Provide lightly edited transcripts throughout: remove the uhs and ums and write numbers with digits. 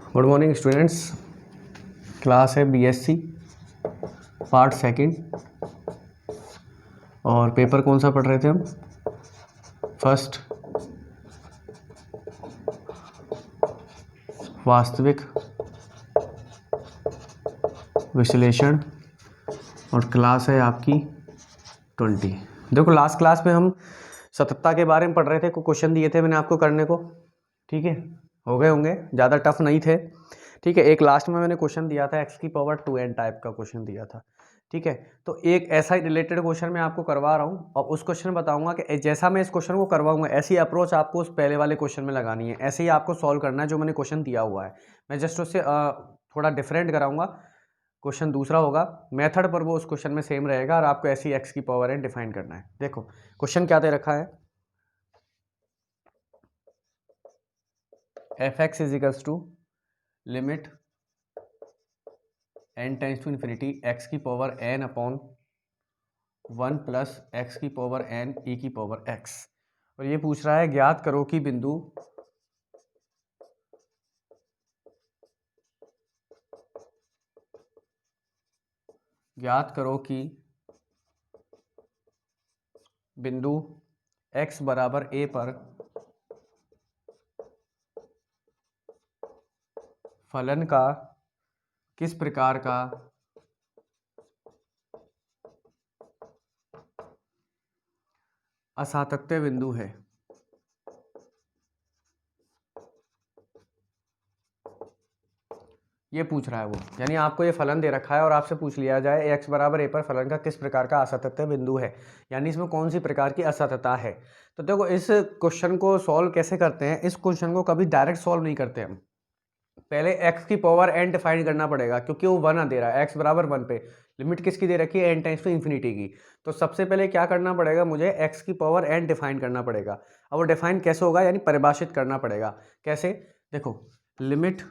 Good morning students. Class है BSc part second और paper कौन सा पढ़ रहे थे हम? फर्स्ट वास्तविक विश्लेषण और क्लास है आपकी 20। देखो लास्ट क्लास में हम सततता के बारे में पढ़ रहे थे, कुछ क्वेश्चन दिए थे मैंने आपको करने को, ठीक है, हो गए होंगे, ज़्यादा टफ नहीं थे, ठीक है। एक लास्ट में मैंने क्वेश्चन दिया था x की पावर 2n टाइप का क्वेश्चन दिया था, ठीक है। तो एक ऐसा ही रिलेटेड क्वेश्चन मैं आपको करवा रहा हूँ और उस क्वेश्चन में बताऊंगा कि जैसा मैं इस क्वेश्चन को करवाऊंगा ऐसी अप्रोच आपको उस पहले वाले क्वेश्चन में लगानी है, ऐसे ही आपको सॉल्व करना है जो मैंने क्वेश्चन दिया हुआ है। मैं जस्ट उससे थोड़ा डिफरेंट कराऊंगा, क्वेश्चन दूसरा होगा, मेथड पर वो उस क्वेश्चन में सेम रहेगा और आपको ऐसी x की पावर n डिफाइन करना है। देखो क्वेश्चन क्या दे रखा है, fx is equals to limit n tends to infinity x की power n upon 1 plus x की पावर n e की पावर x, और ये पूछ रहा है ज्ञात करो कि बिंदु बिंदु x बराबर a पर फलन का किस प्रकार का असातत्य बिंदु है। ये पूछ रहा है वो, यानी आपको ये फलन दे रखा है और आपसे पूछ लिया जाए x बराबर a पर फलन का किस प्रकार का असातत्य बिंदु है, यानी इसमें कौन सी प्रकार की असातता है। तो देखो इस क्वेश्चन को सॉल्व कैसे करते हैं, इस क्वेश्चन को कभी डायरेक्ट सॉल्व नहीं करते हम, पहले x की पावर n डिफाइन करना पड़ेगा क्योंकि वो 1 दे रहा है, x बराबर 1 पे लिमिट किसकी दे रखी है n टाइम्स टू इन्फिनिटी की। तो सबसे पहले क्या करना पड़ेगा, मुझे x की पावर n डिफाइन करना पड़ेगा। अब वो डिफाइन कैसे होगा, यानी परिभाषित करना पड़ेगा। कैसे, देखो limit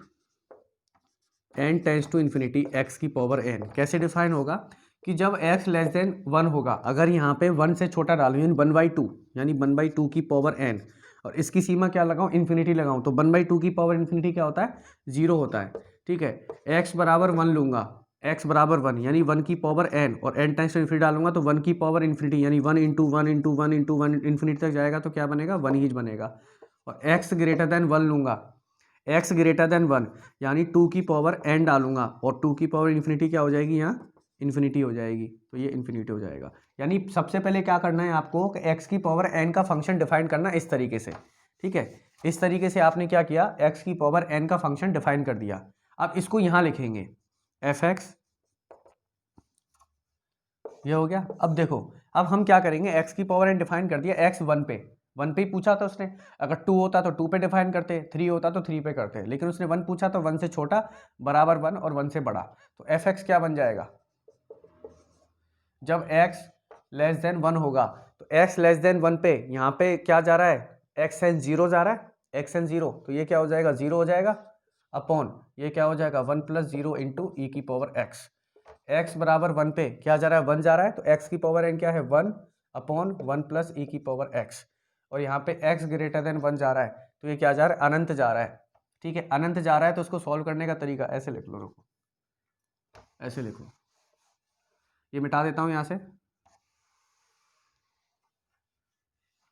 n tends to infinity x की पावर n कैसे डिफाइन होगा कि जब x लेस देन 1 होगा, अगर यहाँ पे 1 से छोटा डालूँ यानी 1/2 यानी 1/2 की पावर n, और इसकी सीमा क्या लगाऊं, इन्फिनिटी लगाऊं, तो 1/2 की पावर इन्फिनिटी क्या होता है, 0 होता है, ठीक है। x बराबर 1 लूंगा, x बराबर 1 यानी 1 की पावर n, और n टाइम्स इन्फिनिटी डालूंगा तो 1 की पावर इन्फिनिटी यानी 1 इंटू 1 इंटू 1 इंटू 1 इन्फिनिटी तक जाएगा तो क्या बनेगा, 1 ही बनेगा। और x ग्रेटर देन 1 लूंगा, x ग्रेटर देन 1 यानी 2 की पावर n डालूंगा और 2 की पावर इन्फिनिटी क्या हो जाएगी, यहाँ इन्फिनिटी हो जाएगी, तो ये इन्फिनिटी हो जाएगा। यानी सबसे पहले क्या करना है आपको कि x की पावर n का फंक्शन डिफाइन करना इस तरीके से, ठीक है। इस तरीके से आपने क्या किया, x की पावर n का फंक्शन डिफाइन कर दिया। अब इसको यहां लिखेंगे fx, ये हो गया। अब देखो अब हम क्या करेंगे, x की पावर n डिफाइन कर दिया, x 1 पे ही पूछा था उसने, अगर 2 होता तो 2 पे डिफाइन करते, 3 होता तो 3 पे करते, लेकिन उसने 1 पूछा तो 1 से छोटा बराबर 1 और 1 से बड़ा, तो fx क्या बन जाएगा, जब x लेस देन 1 होगा तो x लेस देन 1 पे यहाँ पे क्या जा रहा है, x एन 0 जा रहा है, x एन 0, तो ये क्या हो जाएगा, 0 हो जाएगा, अपॉन ये क्या हो जाएगा 1 प्लस 0 इंटू ई की पावर x। x बराबर 1 पे क्या जा रहा है, 1 जा रहा है, तो x की पावर n क्या है, 1 अपॉन 1 प्लस ई की पावर x, और यहाँ पे x ग्रेटर देन 1 जा रहा है, तो ये क्या जा रहा है, अनंत जा रहा है, ठीक है। अनंत जा रहा है तो उसको सॉल्व करने का तरीका ऐसे लिख लो, रुको ऐसे लिखो, ये मिटा देता हूँ यहाँ से,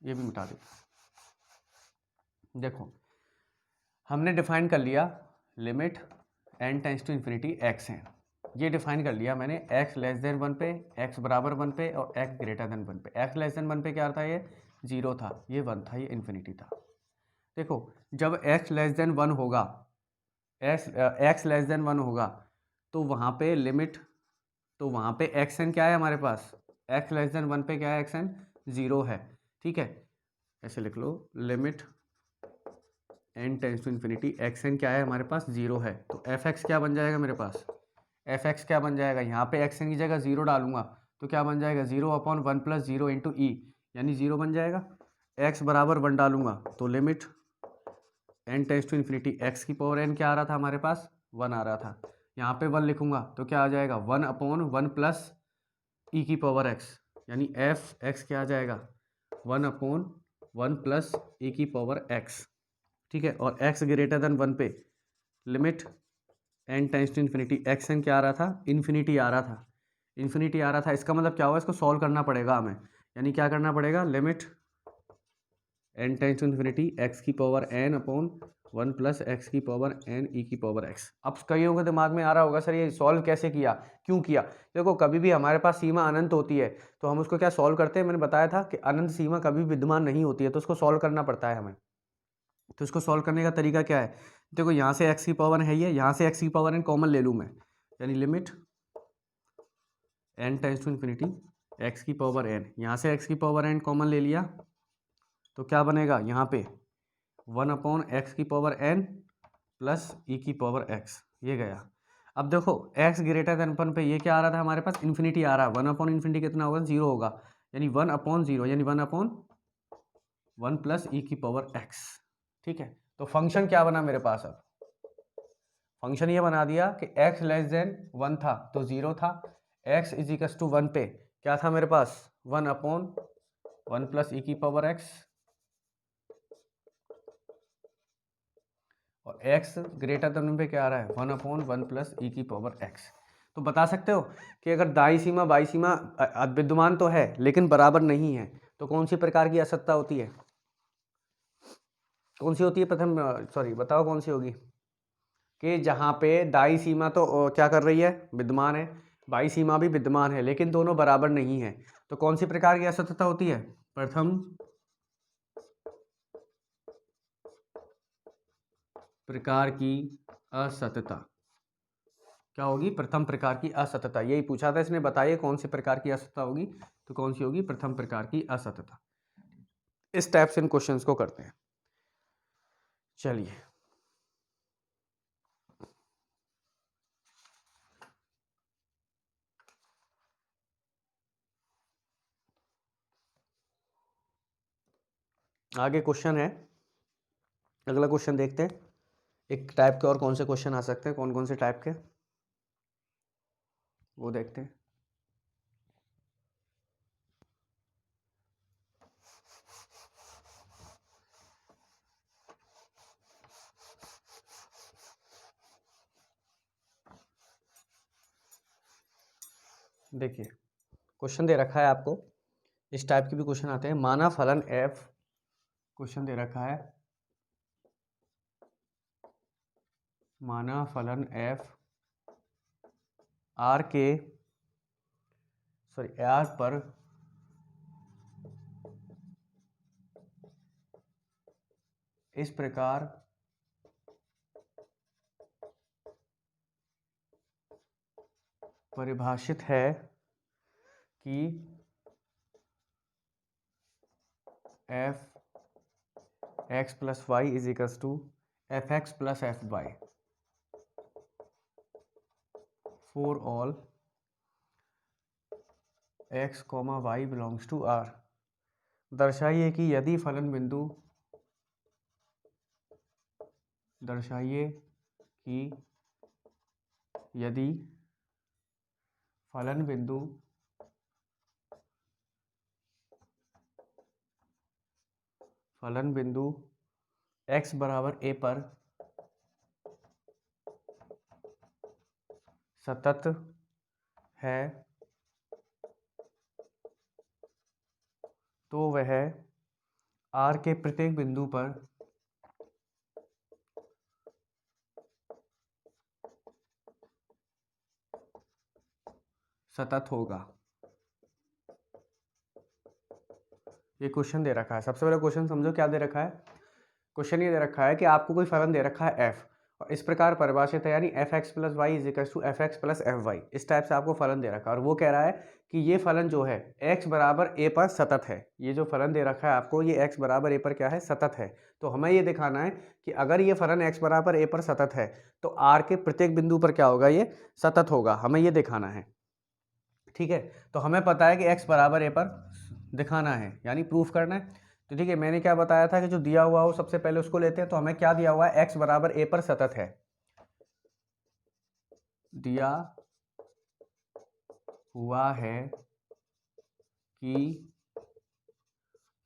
ये भी मिटा देता हूँ। देखो हमने डिफाइन कर लिया limit n tends to infinity x है, ये डिफाइन कर लिया मैंने, x लेस देन 1 पे, x बराबर 1 पे और x ग्रेटर देन 1 पे। x लेस देन 1 पे क्या था, ये 0 था, ये 1 था, ये इन्फिनिटी था। देखो जब x लेस देन 1 होगा, x लेस देन 1 होगा तो वहाँ पे लिमिट, तो वहाँ पे एक्स एन क्या है हमारे पास, x लेस देन 1 पे क्या है, एक्स एन 0 है, ठीक है। ऐसे लिख लो limit n tends to infinity x n क्या है हमारे पास, 0 है, तो एफ एक्स क्या बन जाएगा मेरे पास, एफ एक्स क्या बन जाएगा, यहाँ पे एक्स एन की जगह 0 डालूंगा तो क्या बन जाएगा, 0 अपॉन 1 प्लस 0 इंटू ई यानी 0 बन जाएगा। x बराबर 1 डालूंगा तो limit n tends to infinity x की पावर n क्या आ रहा था हमारे पास, 1 आ रहा था, यहाँ पे 1 लिखूंगा तो क्या आ जाएगा, 1 अपॉन 1 प्लस ई की पावर x, यानी एफ एक्स क्या आ जाएगा, 1 अपॉन 1 प्लस ई की पावर x, ठीक है। और x ग्रेटर देन 1 पे limit n tends to infinity, x n क्या आ रहा था, इन्फिनिटी आ रहा था, इन्फिनिटी आ रहा था। इसका मतलब क्या हुआ, इसको सॉल्व करना पड़ेगा हमें, यानी क्या करना पड़ेगा, limit n tends to infinity x की power n upon 1 plus x की पावर n e की पावर x। अब कईयों के दिमाग में आ रहा होगा सर ये सॉल्व कैसे किया, क्यों किया। देखो कभी भी हमारे पास सीमा अनंत होती है तो हम उसको क्या सॉल्व करते हैं, मैंने बताया था कि अनंत सीमा कभी विद्यमान नहीं होती है तो उसको सॉल्व करना पड़ता है हमें। तो इसको सॉल्व करने का तरीका क्या है, देखो यहाँ से x की पावर है ये, यहाँ से x की पावर n कॉमन ले लूँ मैं, यानी limit n tends to infinity x की पावर n, यहाँ से x की पावर n कॉमन ले लिया तो क्या बनेगा यहाँ पे 1 अपॉन एक्स की पावर n प्लस ई की पावर x, ये गया। अब देखो x ग्रेटर देन 1 पे ये क्या आ रहा था हमारे पास, इन्फिनिटी आ रहा है, 1 अपॉन इन्फिनिटी कितना होगा, 0 होगा, यानी 1 अपॉन 0 यानी 1 अपॉन 1 प्लस ई की पावर x। ठीक है, तो फंक्शन क्या बना मेरे पास, अब फंक्शन ये बना दिया कि x लेस देन 1 था तो 0 था, x इज इक्वल टू 1 पे क्या था मेरे पास, 1 अपॉन 1 प्लस ई की पावर x, और x ग्रेटर देन पे क्या आ रहा है, 1 अपॉन 1 प्लस ई की पावर x। तो बता सकते हो कि अगर दाई सीमा बाई सीमा विद्यमान तो है लेकिन बराबर नहीं है तो कौन सी प्रकार की असत्ता होती है, कौन सी होती है, प्रथम सॉरी बताओ कौन सी होगी, कि जहाँ पे दाई सीमा तो क्या कर रही है, विद्यमान है, बाई सीमा भी विद्यमान है लेकिन दोनों बराबर नहीं है, तो कौन सी प्रकार की असत्यता होती है, प्रथम प्रकार की असत्यता। क्या होगी, प्रथम प्रकार की असत्यता, यही पूछा था इसने, बताइए कौन सी प्रकार की असत्यता होगी, तो कौन सी होगी, प्रथम प्रकार की असत्यता। इस टाइप से इन क्वेश्चंस को करते हैं। चलिए आगे क्वेश्चन है, अगला क्वेश्चन देखते हैं, एक टाइप के और कौन से क्वेश्चन आ सकते हैं, कौन कौन से टाइप के वो देखते हैं। देखिए क्वेश्चन दे रखा है आपको, इस टाइप के भी क्वेश्चन आते हैं, माना फलन f, क्वेश्चन दे रखा है, माना फलन f r के सॉरी r पर इस प्रकार परिभाषित है कि f x plus y is equals to f x plus f y for all x comma y belongs to r। दर्शाइए कि यदि फलन बिंदु, दर्शाइए कि यदि फलन बिंदु x बराबर a पर सतत है तो वह r के प्रत्येक बिंदु पर सतत होगा। ये क्वेश्चन दे रखा है, सबसे पहले क्वेश्चन समझो क्या दे रखा है, क्वेश्चन ये दे रखा है कि आपको कोई फलन दे रखा है f और इस प्रकार परिभाषित है, यानी f x plus y is equal to f x plus f y, इस टाइप से आपको फलन दे रखा है और वो कह रहा है कि ये फलन जो है x बराबर a पर सतत है। ये जो फलन दे रखा है आपको, ये x बराबर a पर क्या है, सतत है। तो हमें ये दिखाना है कि अगर ये फलन x बराबर a पर सतत है तो r के प्रत्येक बिंदु पर क्या होगा, ये सतत होगा, हमें ये दिखाना है। ठीक है, तो हमें पता है कि x बराबर a पर दिखाना है यानी प्रूफ करना है। तो ठीक है, मैंने क्या बताया था कि जो दिया हुआ हो सबसे पहले उसको लेते हैं। तो हमें क्या दिया हुआ है, x बराबर a पर सतत है, दिया हुआ है कि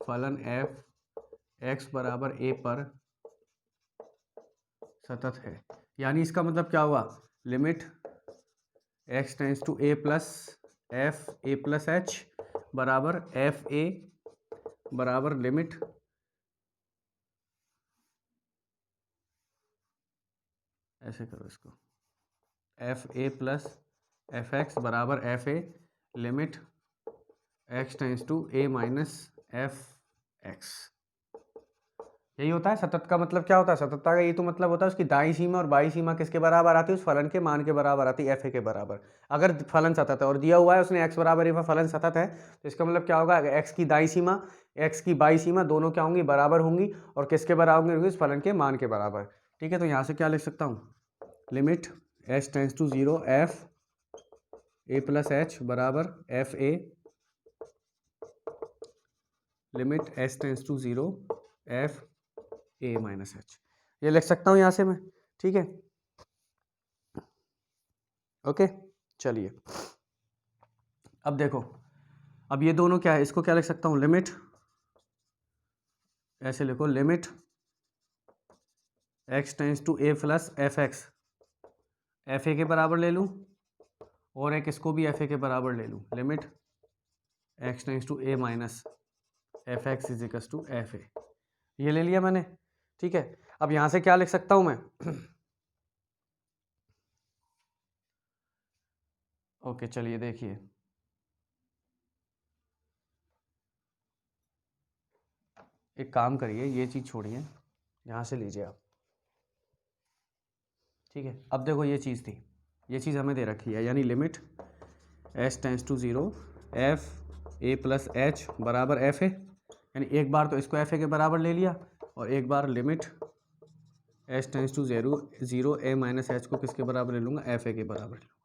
फलन f x बराबर a पर सतत है, यानी इसका मतलब क्या हुआ, limit x tends to a plus f a plus h बराबर एफ ए बराबर लिमिट ऐसे करो इसको, f a plus f x बराबर f a limit x tends to a minus f x. यही होता है सतत का मतलब। क्या होता है सततता का? ये तो मतलब होता है उसकी दाईं सीमा और बाईं सीमा किसके बराबर आती है, उस फलन के मान के बराबर आती है, एफ ए के बराबर। अगर फलन सतत है और दिया हुआ है उसने x बराबर ए फलन सतत है, तो इसका मतलब क्या होगा, x की दाईं सीमा x की बाईं सीमा दोनों क्या होंगी, बराबर होंगी, और किसके बराबर होंगी, उस फलन के मान के बराबर। ठीक है, तो यहाँ से क्या लिख सकता हूँ, limit h tends to 0 f a plus h बराबर f a limit h tends to 0 f a minus h, ये लिख सकता हूँ यहाँ से मैं। ठीक है, ओके, चलिए अब देखो, अब ये दोनों क्या है, इसको क्या लिख सकता हूँ, लिमिट, ऐसे लिखो, limit x tends to a plus f x, f a के बराबर ले लूँ, और एक इसको भी एफ ए के बराबर ले लूँ, limit x tends to a minus f x is equal to f a, ये ले लिया मैंने। ठीक है, अब यहाँ से क्या लिख सकता हूँ मैं ओके चलिए देखिए, एक काम करिए, ये चीज़ छोड़िए, यहाँ से लीजिए आप। ठीक है, अब देखो ये चीज़ थी, ये चीज़ हमें दे रखी है, यानी limit h tends to 0 f a plus h बराबर एफ ए, यानी एक बार तो इसको एफ ए के बराबर ले लिया, और एक बार limit h tends to 0 a minus h को किसके बराबर ले लूँगा, एफ ए के बराबर ले लूँगा।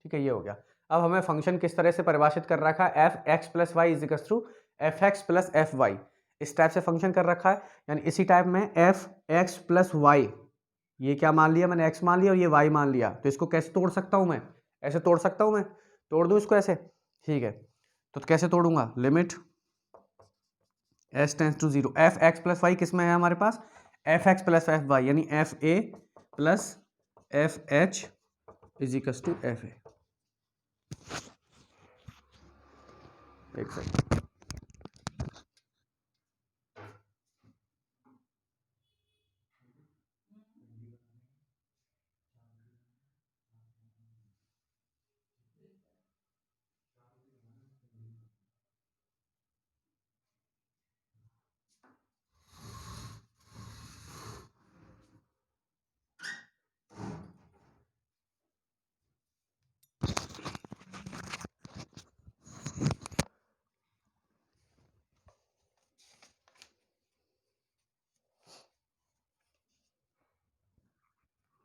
ठीक है, ये हो गया। अब हमें फंक्शन किस तरह से परिभाषित कर रखा है, f x plus y is equal to f x plus f y, इस टाइप से फंक्शन कर रखा है। यानी इसी टाइप में एफ एक्स प्लस वाई, ये क्या मान लिया मैंने, x मान लिया, और ये y मान लिया, तो इसको कैसे तोड़ सकता हूँ मैं, ऐसे तोड़ सकता हूँ मैं, तोड़ दूँ इसको ऐसे। ठीक है, तो कैसे तोड़ूंगा, limit s tends to 0 f x plus y किस में है हमारे पास, f x plus f y, यानी f a plus f h is equal to f a. एक सेकंड,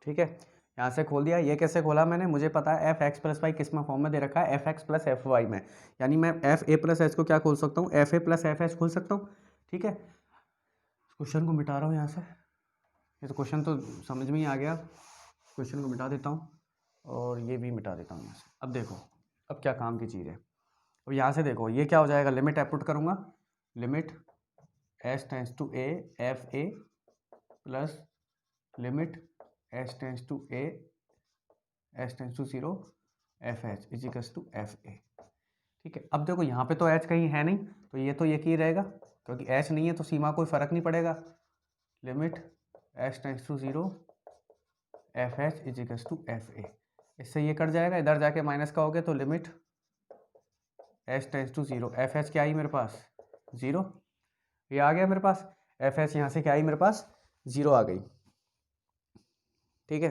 ठीक है, यहाँ से खोल दिया। ये कैसे खोला मैंने, मुझे पता है एफ एक्स प्लस वाई किस में फॉर्म में दे रखा है, f x plus f y में, यानी मैं एफ ए प्लस एच को क्या खोल सकता हूँ, F a plus f H खोल सकता हूँ। ठीक है, क्वेश्चन को मिटा रहा हूँ यहाँ से, ये तो क्वेश्चन तो समझ में ही आ गया, क्वेश्चन को मिटा देता हूँ और ये भी मिटा देता हूँ यहाँ से। अब देखो, अब क्या काम की चीज़ है, अब यहाँ से देखो ये क्या हो जाएगा, लिमिट एपुट करूँगा, limit h tends to a f a plus limit h tends to a h tends to 0 f h is equal to f a. ठीक है, अब देखो यहाँ पे तो एच कहीं है नहीं, तो ये तो ही रहेगा, क्योंकि एच नहीं है तो सीमा कोई फ़र्क नहीं पड़ेगा, limit h tends to 0 f h is equal to f a, इससे ये कट जाएगा, इधर जाके माइनस का हो गया, तो limit h tends to 0 f h क्या आई मेरे पास 0, ये आ गया मेरे पास, एफ एच यहाँ से क्या आई मेरे पास 0 आ गई। ठीक है,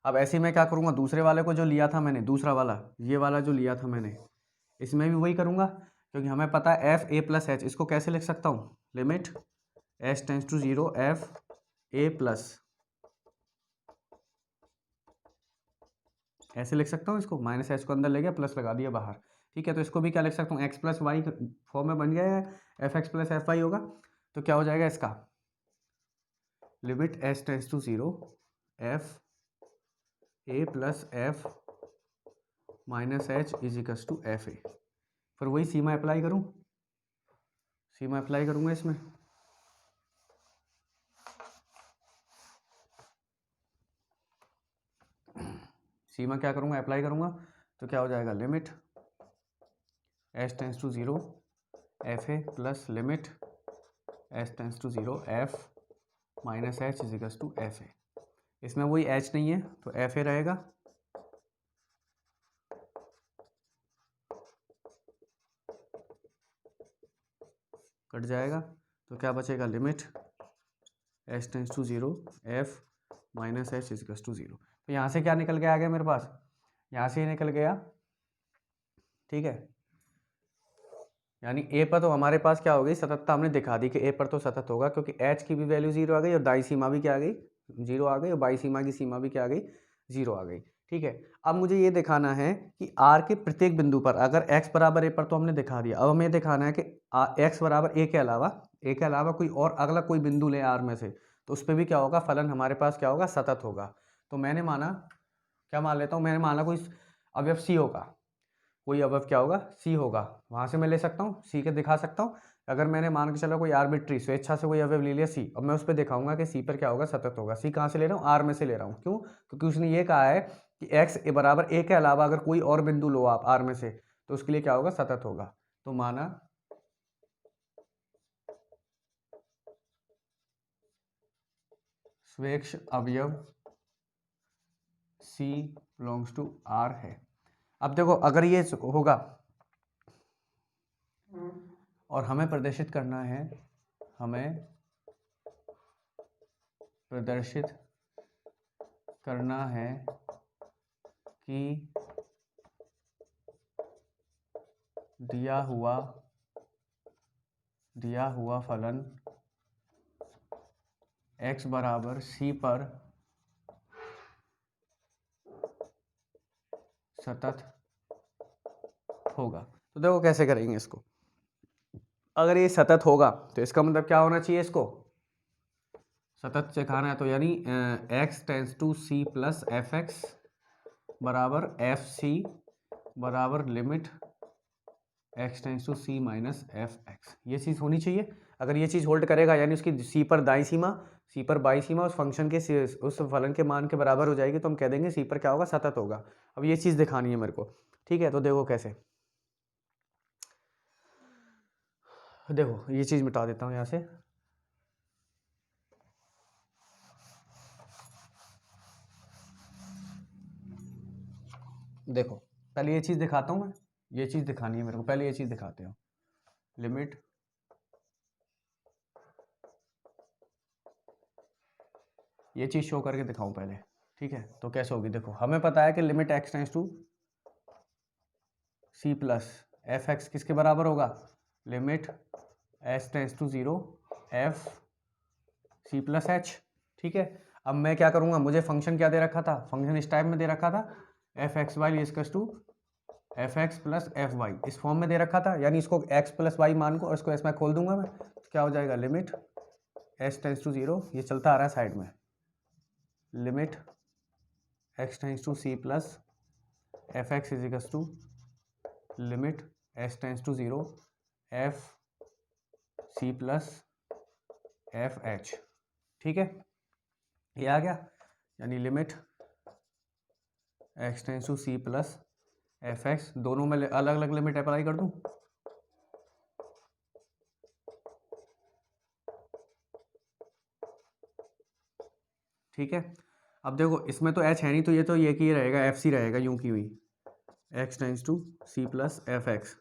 अब ऐसे ही मैं क्या करूँगा, दूसरे वाले को जो लिया था मैंने, दूसरा वाला, ये वाला जो लिया था मैंने, इसमें भी वही करूँगा, क्योंकि हमें पता है एफ ए प्लस एच, इसको कैसे लिख सकता हूँ, limit h tends to 0 f a plus, ऐसे लिख सकता हूँ इसको, माइनस एच को अंदर ले गया, प्लस लगा दिया बाहर। ठीक है, तो इसको भी क्या लिख सकता हूँ, एक्स प्लस वाई फॉर्म में बन गया है, f x plus f y होगा, तो क्या हो जाएगा इसका, limit h tends to 0 f a plus f minus h is equal to f a, फिर वही सीमा अप्लाई करूँ, सीमा अप्लाई करूँगा इसमें, सीमा क्या करूँगा, अप्लाई करूँगा, तो क्या हो जाएगा, limit h tends to zero f a plus limit h tends to zero f minus h is equals to f a. इसमें वही एच नहीं है तो एफ ए रहेगा, कट जाएगा, तो क्या बचेगा, limit h tends to zero f minus h is equals to zero. तो यहाँ से क्या निकल के आ गया मेरे पास, यहाँ से ही निकल गया, ठीक है। यानी ए पर तो हमारे पास क्या हो गई, सततता हमने दिखा दी कि ए पर तो सतत होगा, क्योंकि एच की भी वैल्यू जीरो आ गई और दाई सीमा भी क्या आ गई, जीरो आ गई, और बाई सीमा की सीमा भी क्या आ गई, जीरो आ गई, ठीक है। अब मुझे ये दिखाना है कि आर के प्रत्येक बिंदु पर अगर एक्स बराबर ए पर तो हमने दिखा दिया, अब हमें दिखाना है कि एक्स बराबर ए के अलावा कोई और अगला कोई बिंदु ले आर में से, तो उस पर भी क्या होगा, फलन हमारे पास क्या होगा, सतत होगा। तो मैंने माना, क्या मान लेता हूँ, मैंने माना कोई अवयव सी होगा, कोई अवयव क्या होगा, सी होगा, वहाँ से मैं ले सकता हूँ, सी के दिखा सकता हूँ। अगर मैंने मान के चलो कोई आर्बिट्री स्वेच्छा से कोई अवयव ले लिया सी, अब मैं उस पर दिखाऊंगा कि सी पर क्या होगा, सतत होगा। सी कहाँ से ले रहा हूँ, आर में से ले रहा हूँ, क्यों, क्योंकि उसने ये कहा है कि एक्स बराबर ए के अलावा अगर कोई और बिंदु लो आप आर में से, तो उसके लिए क्या होगा, सतत होगा। तो माना स्वेच्छ अवयव सी बिलोंग्स टू आर है। अब देखो अगर ये होगा और हमें प्रदर्शित करना है, हमें प्रदर्शित करना है कि दिया हुआ फलन x बराबर c पर सतत होगा। तो देखो कैसे करेंगे इसको, अगर ये सतत होगा तो इसका मतलब क्या होना चाहिए, इसको सतत से खाना है, तो यानी x tends to c plus f x बराबर एफ सी बराबर limit x tends to c minus f x, ये चीज़ होनी चाहिए। अगर ये चीज़ होल्ड करेगा यानी उसकी c पर दाई सीमा, c पर बाई सीमा उस फंक्शन के उस फलन के मान के बराबर हो जाएगी, तो हम कह देंगे c पर क्या होगा, सतत होगा। अब ये चीज़ दिखानी है मेरे को, ठीक है। तो देखो कैसे, देखो ये चीज़ मिटा देता हूँ यहाँ से, देखो पहले ये चीज़ दिखाता हूँ मैं, ये चीज़ दिखानी है मेरे को, पहले ये चीज़ दिखाते हो, लिमिट ये चीज़ शो करके दिखाऊं पहले, ठीक है। तो कैसे होगी, देखो हमें पता है कि limit x tends to c plus f x किसके बराबर होगा, limit h tends to zero f c plus h, ठीक है। अब मैं क्या करूँगा, मुझे फंक्शन क्या दे रखा था, फंक्शन इस टाइप में दे रखा था, एफ एक्स वाई इजकस to f x plus f y, इस फॉर्म में दे रखा था, यानी इसको एक्स प्लस वाई मान को और इसको इसमें खोल दूंगा मैं, तो क्या हो जाएगा, limit h tends to zero, ये चलता आ रहा है साइड में, limit x tends to c plus f x is equals to limit h tends to zero f c plus f h, ठीक है। ये आ गया, यानी limit x tends to c plus f x, दोनों में अलग अलग लिमिट अप्लाई कर दूं, ठीक है। अब देखो इसमें तो एच है नहीं, तो ये तो ये की रहेगा, एफ सी रहेगा यूं की हुई, x tends to c plus f x,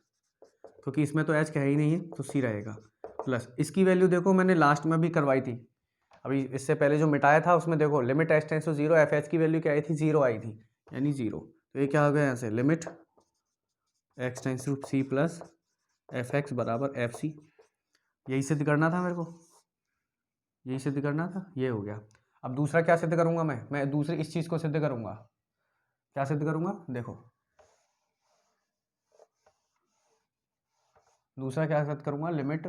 क्योंकि इसमें तो एच है ही नहीं है, तो सी रहेगा प्लस इसकी वैल्यू देखो मैंने लास्ट में भी करवाई थी, अभी इससे पहले जो मिटाया था उसमें देखो limit h tends to zero f h की वैल्यू क्या आई थी, जीरो आई थी, यानी जीरो। तो ये क्या हो गया यहाँ से, limit x tends to c plus f x बराबर एफ सी, यही सिद्ध करना था मेरे को, यही सिद्ध करना था, ये हो गया। अब दूसरा क्या सिद्ध करूंगा मैं दूसरी इस चीज़ को सिद्ध करूंगा, क्या सिद्ध करूंगा, देखो दूसरा क्या सिद्ध करूंगा, limit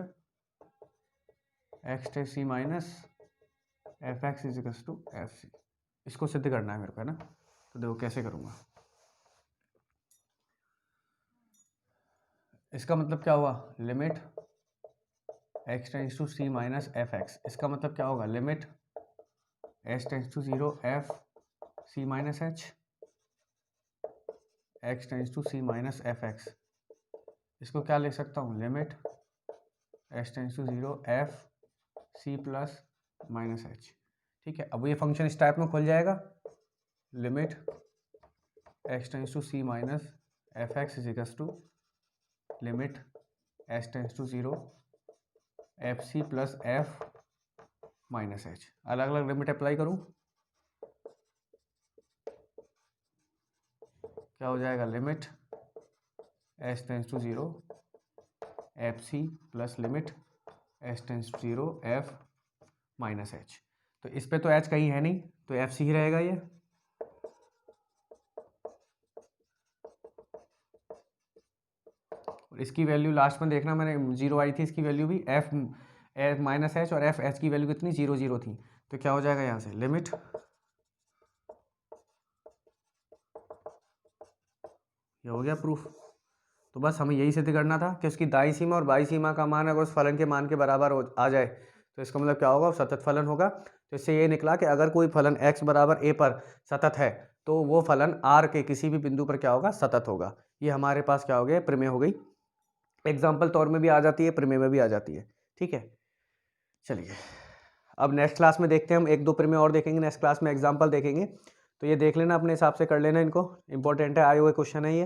x tends c minus f x is equals to f c, इसको सिद्ध करना है मेरे को, है ना। तो देखो कैसे करूँगा, इसका मतलब क्या हुआ, limit x tends to c minus f x, इसका मतलब क्या होगा, limit h tends to zero f c minus h, x tends to c minus f x, इसको क्या लिख सकता हूँ, limit x tends to 0 f c plus minus h. ठीक है, अब ये फंक्शन इस टाइप में खुल जाएगा, limit x tends to c minus f x is equals to limit x tends to 0 f c plus f minus h. अलग अलग लिमिट अप्लाई करूँ, क्या हो जाएगा, limit h tends to 0 f c plus limit h tends to 0 f minus h. तो इस पे तो एच कहीं है नहीं, तो एफ सी ही रहेगा ये। और इसकी वैल्यू लास्ट में देखना, मैंने 0 आई थी, इसकी वैल्यू भी एफ माइनस एच और एफ एच की वैल्यू कितनी 0 0 थी। तो क्या हो जाएगा यहाँ से, लिमिट ये हो गया प्रूफ। तो बस हमें यही सिद्ध करना था कि उसकी दाईं सीमा और बाईं सीमा का मान अगर उस फलन के मान के बराबर आ जाए तो इसका मतलब क्या होगा, वो सतत फलन होगा। तो इससे ये निकला कि अगर कोई फलन x बराबर a पर सतत है तो वो फलन r के किसी भी बिंदु पर क्या होगा, सतत होगा। ये हमारे पास क्या हो गया, प्रमेय हो गई। एग्जाम्पल तौर में भी आ जाती है, प्रमेय में भी आ जाती है। ठीक है, चलिए अब नेक्स्ट क्लास में देखते हैं, हम एक दो प्रमेय और देखेंगे नेक्स्ट क्लास में, एग्जाम्पल देखेंगे। तो ये देख लेना, अपने हिसाब से कर लेना, इनको इंपॉर्टेंट है, आए हुए क्वेश्चन है ये।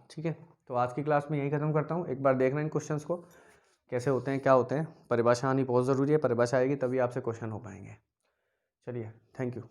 ठीक है, तो आज की क्लास में यही खत्म करता हूँ। एक बार देखना इन क्वेश्चंस को कैसे होते हैं, क्या होते हैं। परिभाषा आनी बहुत ज़रूरी है, परिभाषा आएगी तभी आपसे क्वेश्चन हो पाएंगे। चलिए, थैंक यू।